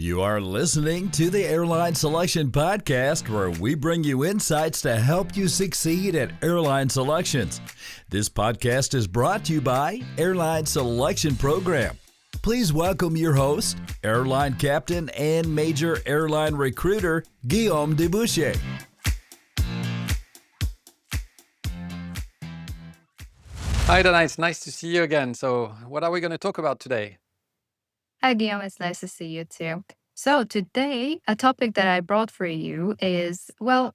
You are listening to the Airline Selection Podcast, where we bring you insights to help you succeed at airline selections. This podcast is brought to you by Airline Selection Program. Please welcome your host, airline captain and major airline recruiter, Guillaume Debauchez. Hi, Dana. It's nice to see you again. So what are we going to talk about today? Hi, Guillaume. It's nice to see you too. So today, a topic that I brought for you is,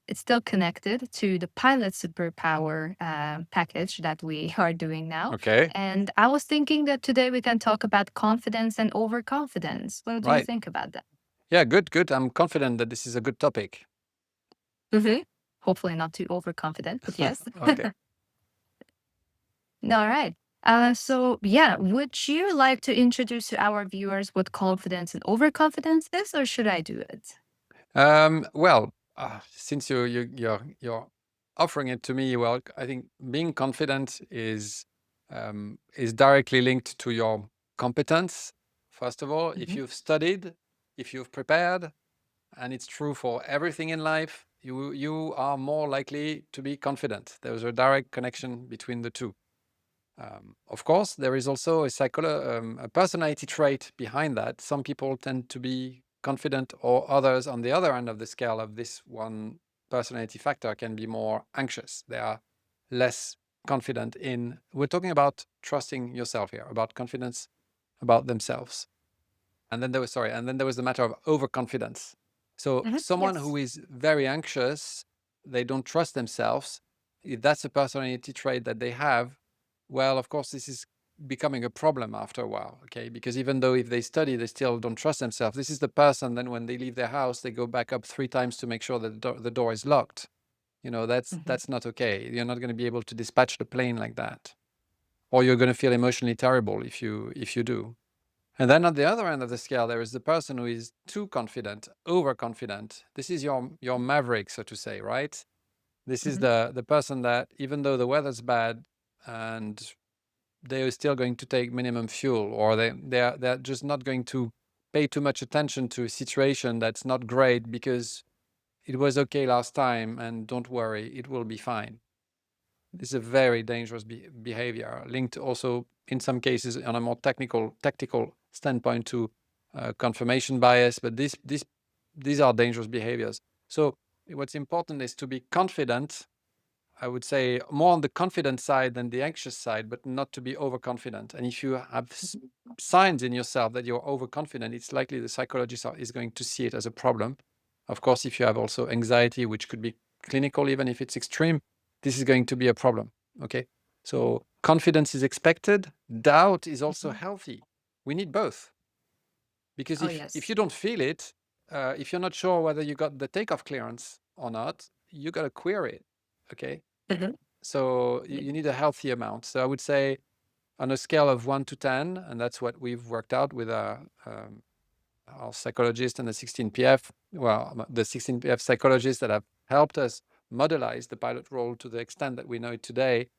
it's still connected to the pilot superpower package that we are doing now. Okay. And I was thinking that today we can talk about confidence and overconfidence. What do you Right. think about that? Yeah, good. I'm confident that this is a good topic. Mm-hmm. Hopefully not too overconfident, but yes. Okay. All right. Would you like to introduce to our viewers what confidence and overconfidence is, or should I do it? Since you're offering it to me, I think being confident is directly linked to your competence. First of all, if Mhm. you've studied, if you've prepared, and it's true for everything in life, you are more likely to be confident. There's a direct connection between the two. Of course, there is also a personality trait behind that. Some people tend to be confident, or others on the other end of the scale of this one personality factor can be more anxious. They are less confident in. We're talking about trusting yourself here, about confidence about themselves. And then there was the matter of overconfidence. So someone Yes. who is very anxious, they don't trust themselves. If that's a personality trait that they have, well, of course, this is becoming a problem after a while, okay? Because even though if they study, they still don't trust themselves. This is the person, then when they leave their house, they go back up 3 times to make sure that the door is locked. You know, Mhm. that's not okay. You're not going to be able to dispatch the plane like that. Or you're going to feel emotionally terrible if you do. And then on the other end of the scale, there is the person who is too confident, overconfident. This is your maverick, so to say, right? This is Mhm. the person that even though the weather's bad and they are still going to take minimum fuel, or they're just not going to pay too much attention to a situation that's not great because it was okay last time, and don't worry, it will be fine. This is a very dangerous behavior, linked also in some cases on a more tactical standpoint to confirmation bias. But these are dangerous behaviors. So what's important is to be confident. I would say more on the confident side than the anxious side, but not to be overconfident. And if you have signs in yourself that you're overconfident, it's likely the psychologist is going to see it as a problem. Of course, if you have also anxiety, which could be clinical, even if it's extreme, this is going to be a problem. Okay. So confidence is expected. Doubt is also healthy. We need both. Because Oh, if yes. you don't feel it, if you're not sure whether you got the takeoff clearance or not, you got to query it. Okay. Mhm. So you need a healthy amount. So I would say on a scale of 1 to 10, and that's what we've worked out with our psychologist and the 16PF, the 16PF psychologists that have helped us modelize the pilot role to the extent that we know it today,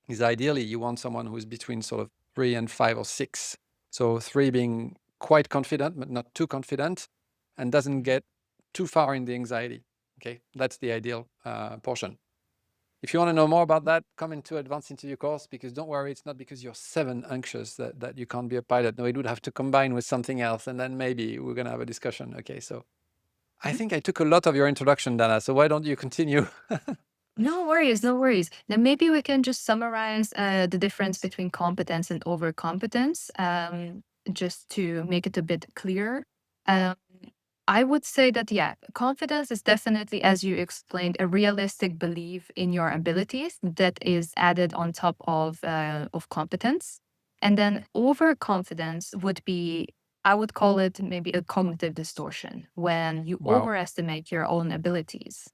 is ideally you want someone who's between sort of 3 and 5 or 6. So 3 being quite confident, but not too confident, and doesn't get too far in the anxiety. Okay, that's the ideal portion. If you want to know more about that, come into Advanced Interview course, because don't worry, it's not because you're 7 anxious that you can't be a pilot. No, it would have to combine with something else, and then maybe we're going to have a discussion. Okay, so I think I took a lot of your introduction, Dana, so why don't you continue? No worries, no worries. Then maybe we can just summarize the difference between competence and overcompetence, just to make it a bit clearer. Um, I would say that, confidence is definitely, as you explained, a realistic belief in your abilities that is added on top of competence. And then overconfidence would be, I would call it maybe a cognitive distortion when you Wow. overestimate your own abilities.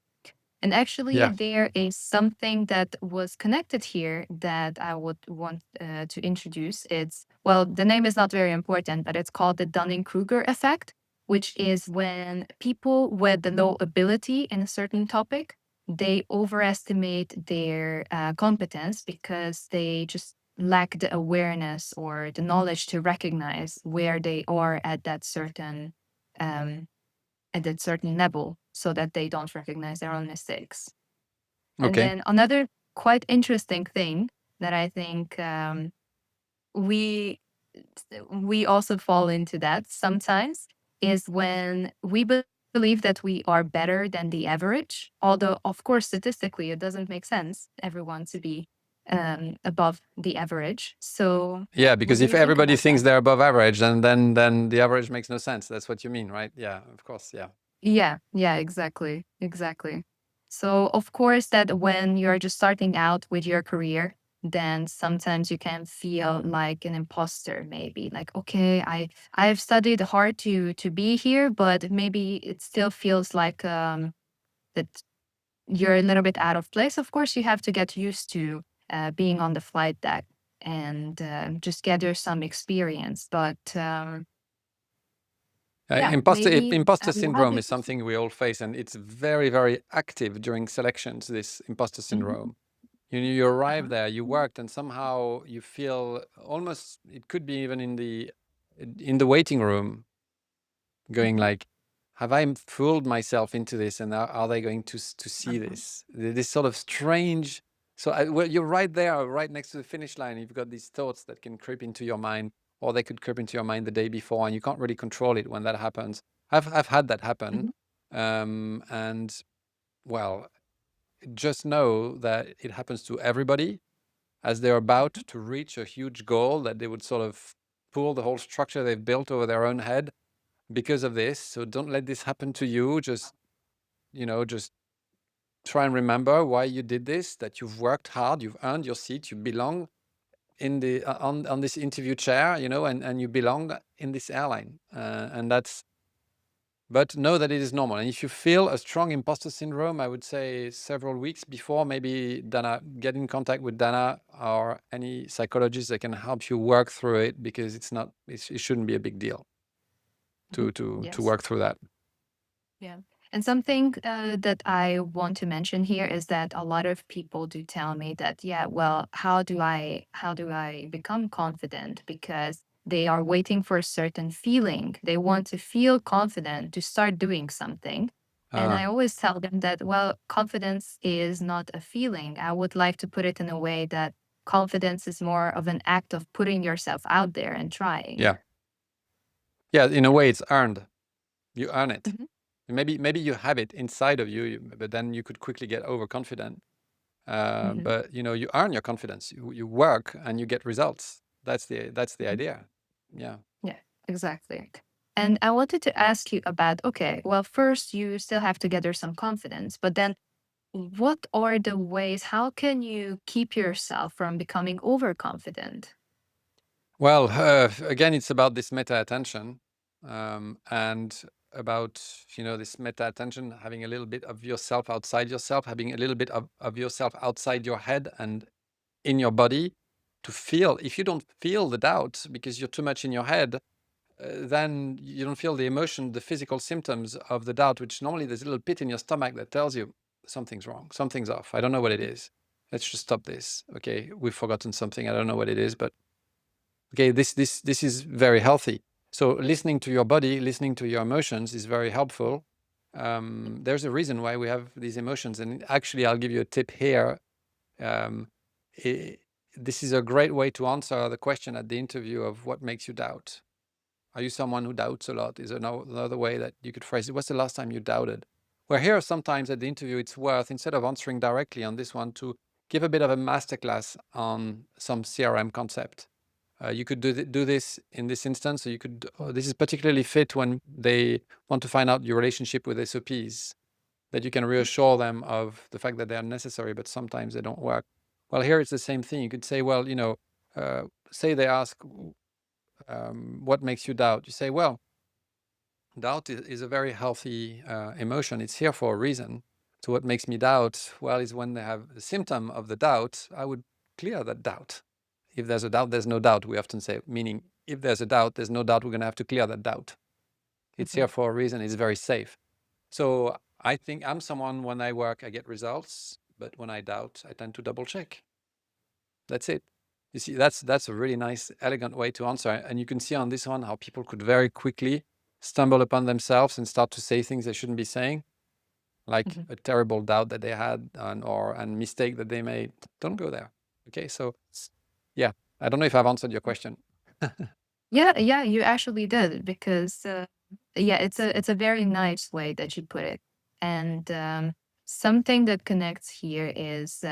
And actually, Yeah. there is something that was connected here that I would want to introduce. The name is not very important, but it's called the Dunning-Kruger effect, which is when people with the low ability in a certain topic, they overestimate their competence because they just lack the awareness or the knowledge to recognize where they are at that certain um, at a certain level so that they don't recognize their own mistakes. And Okay. then another quite interesting thing that I think we we also fall into that sometimes is when we believe that we are better than the average. Although, of course, statistically, it doesn't make sense everyone to be above the average. So, Yeah, what because do if you think everybody about thinks that? they're above average, then the average makes no sense. That's what you mean, right? Yeah, of course. Yeah. Yeah, exactly, exactly. So, of course, that when you're just starting out with your career, then sometimes you can feel like an imposter, maybe like, okay, I've studied hard to be here, but maybe it still feels like that you're a little bit out of place. Of course, you have to get used to being on the flight deck and just gather some experience. But yeah, maybe Imposter how syndrome do is something we all face, and it's very, very active during selections, this imposter Mhm. syndrome. You arrive Uh-huh. there, you worked, and somehow you feel almost, it could be even in the waiting room, going Mhm. like, have I fooled myself into this, and are they going to see Uh-huh. this? This sort of strange. So well, you're right there, right next to the finish line. You've got these thoughts that can creep into your mind, or they could creep into your mind the day before, and you can't really control it when that happens. I've had that happen, Mhm. and well, just know that it happens to everybody as they're about Mhm. to reach a huge goal, that they would sort of pull the whole structure they've built over their own head because of this. So don't let this happen to you. Just try and remember why you did this, that you've worked hard, you've earned your seat, you belong in the on this interview chair, and you belong in this airline. But know that it is normal. And if you feel a strong imposter syndrome, I would say several weeks before, maybe Dana, get in contact with Dana or any psychologist that can help you work through it, because it shouldn't be a big deal Mhm. to Yes. work through that. Yeah. And something that I want to mention here is that a lot of people do tell me that, yeah, well, how do I become confident? Because they are waiting for a certain feeling. They want to feel confident to start doing something. And Uh, I always tell them that, well, confidence is not a feeling. I would like to put it in a way that confidence is more of an act of putting yourself out there and trying. yeah. Yeah, in a Yeah. way, it's earned. You earn it. Mhm. Maybe you have it inside of you, but then you could quickly get overconfident. Mhm. But you earn your confidence. You work and you get results. That's the Mhm. idea. Yeah. Yeah, exactly. And I wanted to ask you about, okay, well, first you still have to gather some confidence, but then what are the ways, how can you keep yourself from becoming overconfident? Well, again, it's about this meta attention, and about this meta attention, having a little bit of yourself outside yourself, having a little bit of yourself outside your head and in your body, to feel. If you don't feel the doubt because you're too much in your head, then you don't feel the emotion, the physical symptoms of the doubt, which normally there's a little pit in your stomach that tells you something's wrong, something's off. I don't know what it is. Let's just stop this. Okay, we've forgotten something. I don't know what it is, but okay, this is very healthy. So listening to your body, listening to your emotions is very helpful. There's a reason why we have these emotions, and actually, I'll give you a tip here. Um, i this is a great way to answer the question at the interview of what makes you doubt. Are you someone who doubts a lot? Is there another way that you could phrase it? What's the last time you doubted? Well, here sometimes at the interview, it's worth, instead of answering directly on this one, to give a bit of a masterclass on some CRM concept. You could do this in this instance. So you could. This is particularly fit when they want to find out your relationship with SOPs, that you can reassure them of the fact that they are necessary, but sometimes they don't work. Well, here it's the same thing. You could say, well, say they ask, what makes you doubt? You say, well, doubt is a very healthy emotion. It's here for a reason. So what makes me doubt? Well, is when they have the symptom of the doubt, I would clear that doubt. If there's a doubt, there's no doubt, we often say, meaning if there's a doubt, there's no doubt, we're going to have to clear that doubt. It's Mhm. here for a reason. It's very safe. So I think I'm someone, when I work, I get results, but when I doubt, I tend to double check. That's it. You see, that's a really nice, elegant way to answer. And you can see on this one how people could very quickly stumble upon themselves and start to say things they shouldn't be saying, like a terrible doubt that they had and mistake that they made. Don't go there. Okay, so yeah, I don't know if I've answered your question. Yeah, yeah, you actually did because yeah, it's a very nice way that you put it. And something that connects here is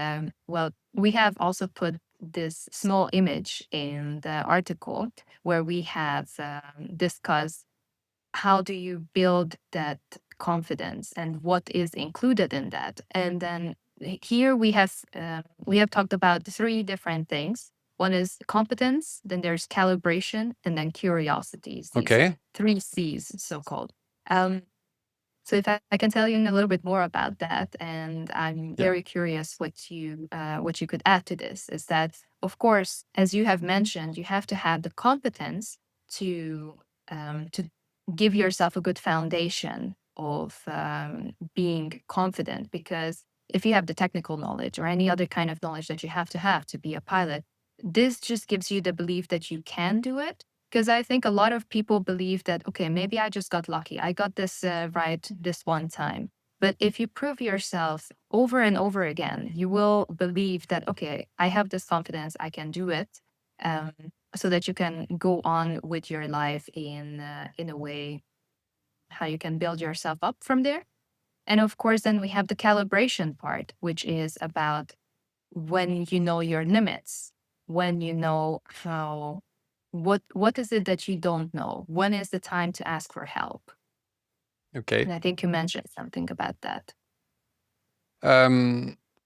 well, we have also put this small image in the article where we have discussed how do you build that confidence and what is included in that. And then here we have talked about three different things. One is competence, then there's calibration, and then curiosities. These Okay. three C's, so called. So if I can tell you a little bit more about that, and I'm very curious what you could add to this, is that of course, as you have mentioned, you have to have the competence to give yourself a good foundation of being confident. Because if you have the technical knowledge or any other kind of knowledge that you have to be a pilot, this just gives you the belief that you can do it. Because I think a lot of people believe that, okay, maybe I just got lucky. I got this right this one time. But if you prove yourself over and over again, you will believe that, okay, I have this confidence, I can do it. So that you can go on with your life in a way how you can build yourself up from there. And of course, then we have the calibration part, which is about when you know your limits, when you know how what is it that you don't know, when is the time to ask for help. Okay. And I think you mentioned something about that.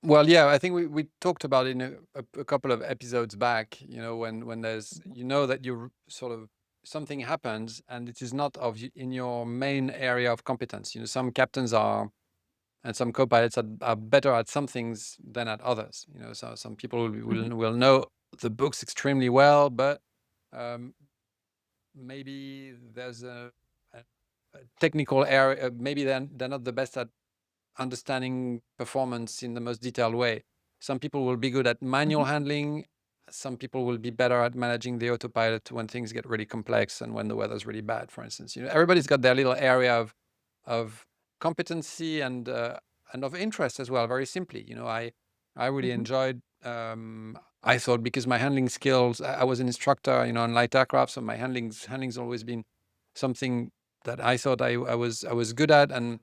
Well, yeah, I think we talked about it in a couple of episodes back, when there's, that you're sort of something happens and it is not in your main area of competence. Some captains are and some co-pilots are better at some things than at others. So some people will know the books extremely well, but maybe there's a technical area. Maybe they're not the best at understanding performance in the most detailed way. Some people will be good at manual handling. Some people will be better at managing the autopilot when things get really complex and when the weather's really bad, for instance. Everybody's got their little area of competency and of interest as well. Very simply, I really enjoyed. I thought, because my handling skills, I was an instructor, on light aircraft, so my handling's always been something that I thought I was good at. And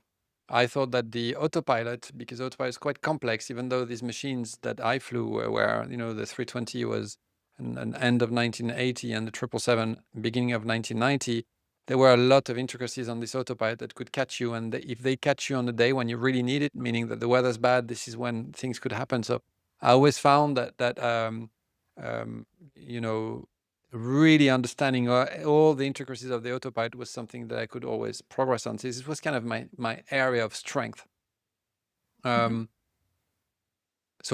I thought that the autopilot, because autopilot is quite complex, even though these machines that I flew were the 320 was an end of 1980 and the 777 beginning of 1990, there were a lot of intricacies on this autopilot that could catch you. And if they catch you on the day when you really need it, meaning that the weather's bad, this is when things could happen. So I always found that really understanding all the intricacies of the autopilot was something that I could always progress on. So this was kind of my area of strength. So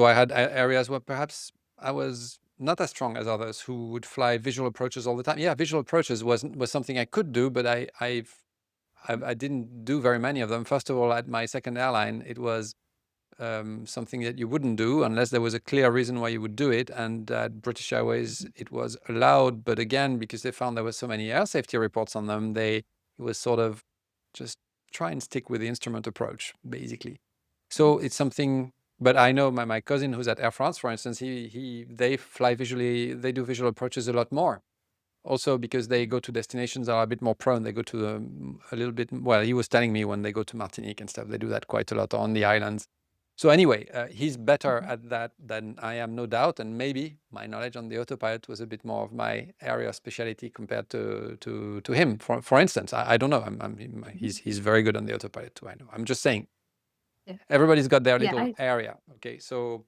I had areas where perhaps I was not as strong as others who would fly visual approaches all the time. Yeah, visual approaches was something I could do, but I didn't do very many of them. First of all, at my second airline, it was something that you wouldn't do unless there was a clear reason why you would do it. And at British Airways, it was allowed, but again, because they found there were so many air safety reports on them, it was sort of just try and stick with the instrument approach, basically. So it's something. But I know my cousin who's at Air France, for instance, they fly visually, they do visual approaches a lot more. Also because they go to destinations that are a bit more prone. They go to a little bit, well, he was telling me when they go to Martinique and stuff, they do that quite a lot on the islands. So anyway, he's better at that than I am, no doubt. And maybe my knowledge on the autopilot was a bit more of my area of specialty compared to him. For instance, I don't know. He's very good on the autopilot too. I know. I'm just saying. Yeah. Everybody's got their little area. Okay, so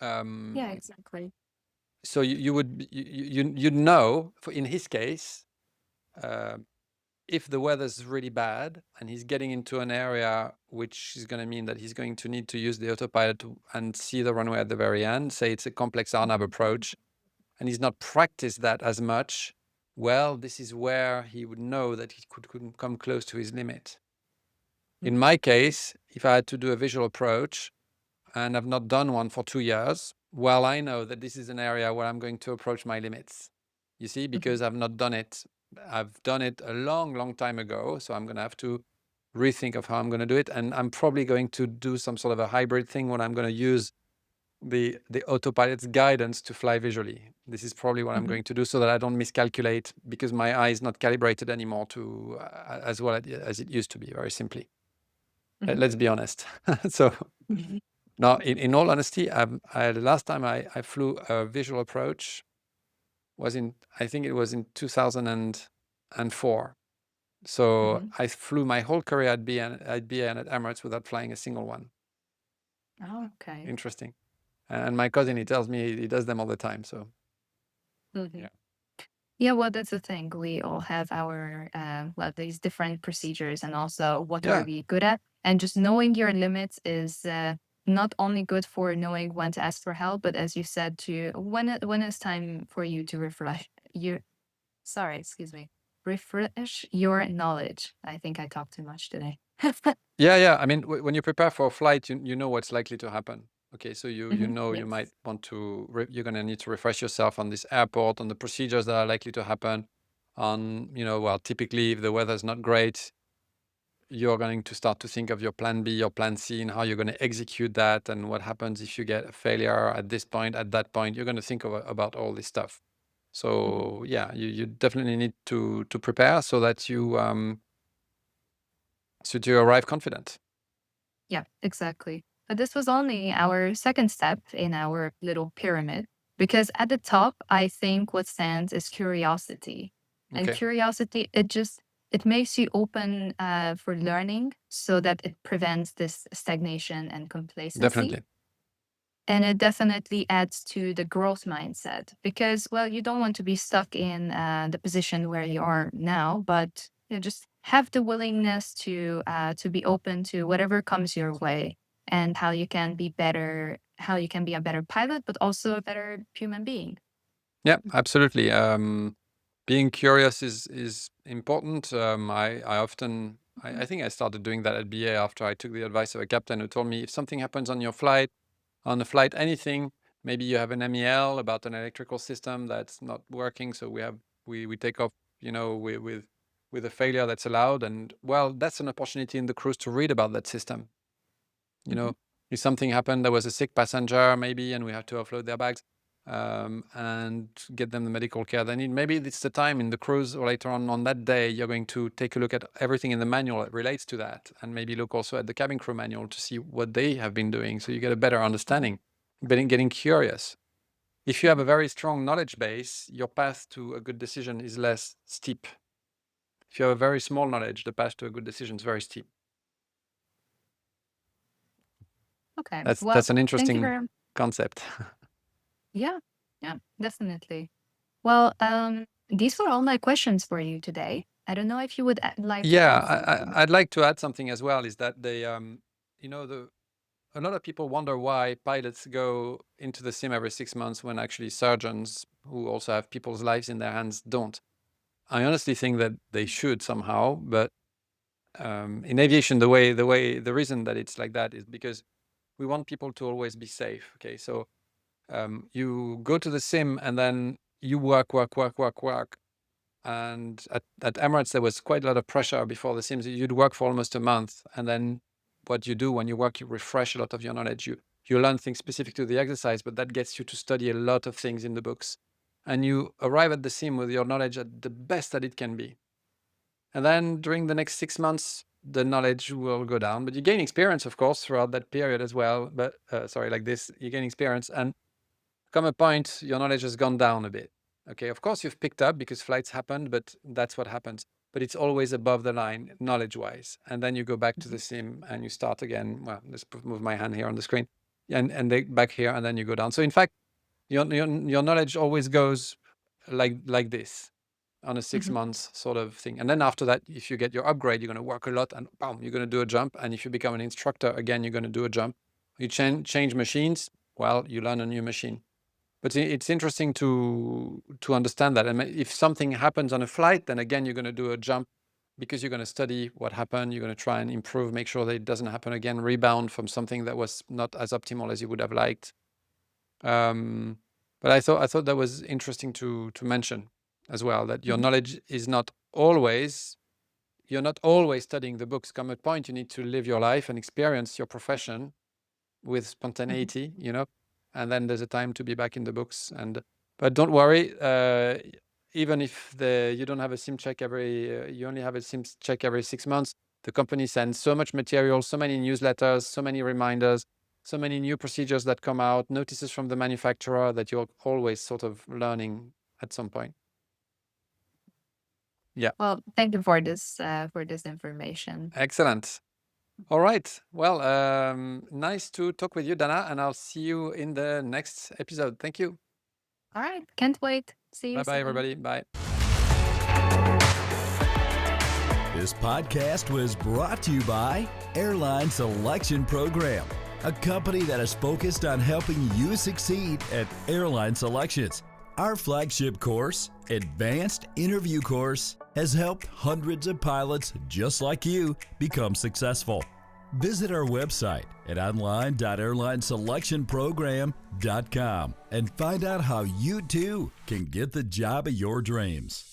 yeah, exactly. so you'd know, in his case, if the weather's really bad and he's getting into an area which is going to mean that he's going to need to use the autopilot and see the runway at the very end, say it's a complex RNAV approach, and he's not practiced that as much, well, this is where he would know that he could come close to his limit. In my case, if I had to do a visual approach and I've not done one for 2 years, well, I know that this is an area where I'm going to approach my limits. You see, because I've not done it I've done it a long time ago, so I'm going to have to rethink of how I'm going to do it. And I'm probably going to do some sort of a hybrid thing when I'm going to use the autopilot's guidance to fly visually. This is probably what I'm going to do so that I don't miscalculate, because my eye is not calibrated anymore to as well as it used to be, very simply. Let's be honest. So now, in all honesty, the last time I flew a visual approach was I think it was in 2004. So I flew my whole career at BA and at Emirates without flying a single one. Oh, okay. Interesting. And my cousin, he tells me he does them all the time. So Yeah. Yeah, well, that's the thing. We all have our these different procedures, and also what are we good at. And just knowing your limits is not only good for knowing when to ask for help, but as you said, to when it's time for you to refresh your knowledge. I think I talked too much today. Yeah. I mean, when you prepare for a flight, you know what's likely to happen. Okay, so you know you might want to you're going to need to refresh yourself on this airport, on the procedures that are likely to happen, on well, typically if the weather's not great, you're going to start to think of your plan B or plan C and how you're going to execute that, and what happens if you get a failure at this point, at that point. You're going to think about all this stuff. So yeah, you definitely need to prepare so that you arrive confident. Yeah, exactly. But this was only our second step in our little pyramid, because at the top, I think what stands is curiosity. And curiosity, it makes you open for learning, so that it prevents this stagnation and complacency. Definitely. And it definitely adds to the growth mindset, because, well, you don't want to be stuck in the position where you are now, but you just have the willingness to be open to whatever comes your way, and how you can be a better pilot, but also a better human being. Yeah, absolutely. Being curious is important. I think I started doing that at BA after I took the advice of a captain who told me, if something happens on your flight, anything, maybe you have an MEL about an electrical system that's not working, so we take off, with a failure that's allowed, and well, that's an opportunity in the cruise to read about that system. If something happened, there was a sick passenger maybe, and we have to offload their bags and get them the medical care they need. Maybe it's the time in the cruise, or later on that day, you're going to take a look at everything in the manual that relates to that, and maybe look also at the cabin crew manual to see what they have been doing, so you get a better understanding. Getting curious. If you have a very strong knowledge base, your path to a good decision is less steep. If you have a very small knowledge, the path to a good decision is very steep. Okay, that's an interesting concept. Yeah, definitely. Well, these were all my questions for you today. I don't know if you would like to add something. I'd like to add something as well, is that a lot of people wonder why pilots go into the sim every 6 months when actually surgeons, who also have people's lives in their hands, don't. I honestly think that they should somehow, but in aviation, the reason that it's like that is because we want people to always be safe. Okay, so you go to the sim and then you work. And at Emirates, there was quite a lot of pressure before the sims. You'd work for almost a month, and then what you do when you work, you refresh a lot of your knowledge. You learn things specific to the exercise, but that gets you to study a lot of things in the books. And you arrive at the sim with your knowledge at the best that it can be. And then during the next 6 months, the knowledge will go down, but you gain experience, of course, throughout that period as well. But like this, you gain experience, and come a point, your knowledge has gone down a bit. Okay, of course you've picked up because flights happened, but that's what happens. But it's always above the line, knowledge-wise. And then you go back to the sim and you start again. Well, let's move my hand here on the screen, and they back here, and then you go down. So in fact, your knowledge always goes like this on a 6 months sort of thing. And then after that, if you get your upgrade, you're going to work a lot, and boom, you're going to do a jump. And if you become an instructor, again, you're going to do a jump. You change machines, well, you learn a new machine. But it's interesting to understand that. And if something happens on a flight, then again, you're going to do a jump, because you're going to study what happened. You're going to try and improve, make sure that it doesn't happen again, rebound from something that was not as optimal as you would have liked. But I thought that was interesting to mention. as well, that your knowledge is not always, you're not always studying the books. Come a point, you need to live your life and experience your profession with spontaneity, and then there's a time to be back in the books. But don't worry, even if you don't have a sim check you only have a sim check every 6 months, the company sends so much material, so many newsletters, so many reminders, so many new procedures that come out, notices from the manufacturer, that you're always sort of learning at some point. Yeah. Well, thank you for this information. Excellent. All right. Well, nice to talk with you, Dana, and I'll see you in the next episode. Thank you. All right, can't wait. See you Bye-bye, soon. everybody. Bye. This podcast was brought to you by Airline Selection Program, a company that is focused on helping you succeed at airline selections. Our flagship course, Advanced Interview Course, has helped hundreds of pilots just like you become successful. Visit our website at online.airlineselectionprogram.com and find out how you too can get the job of your dreams.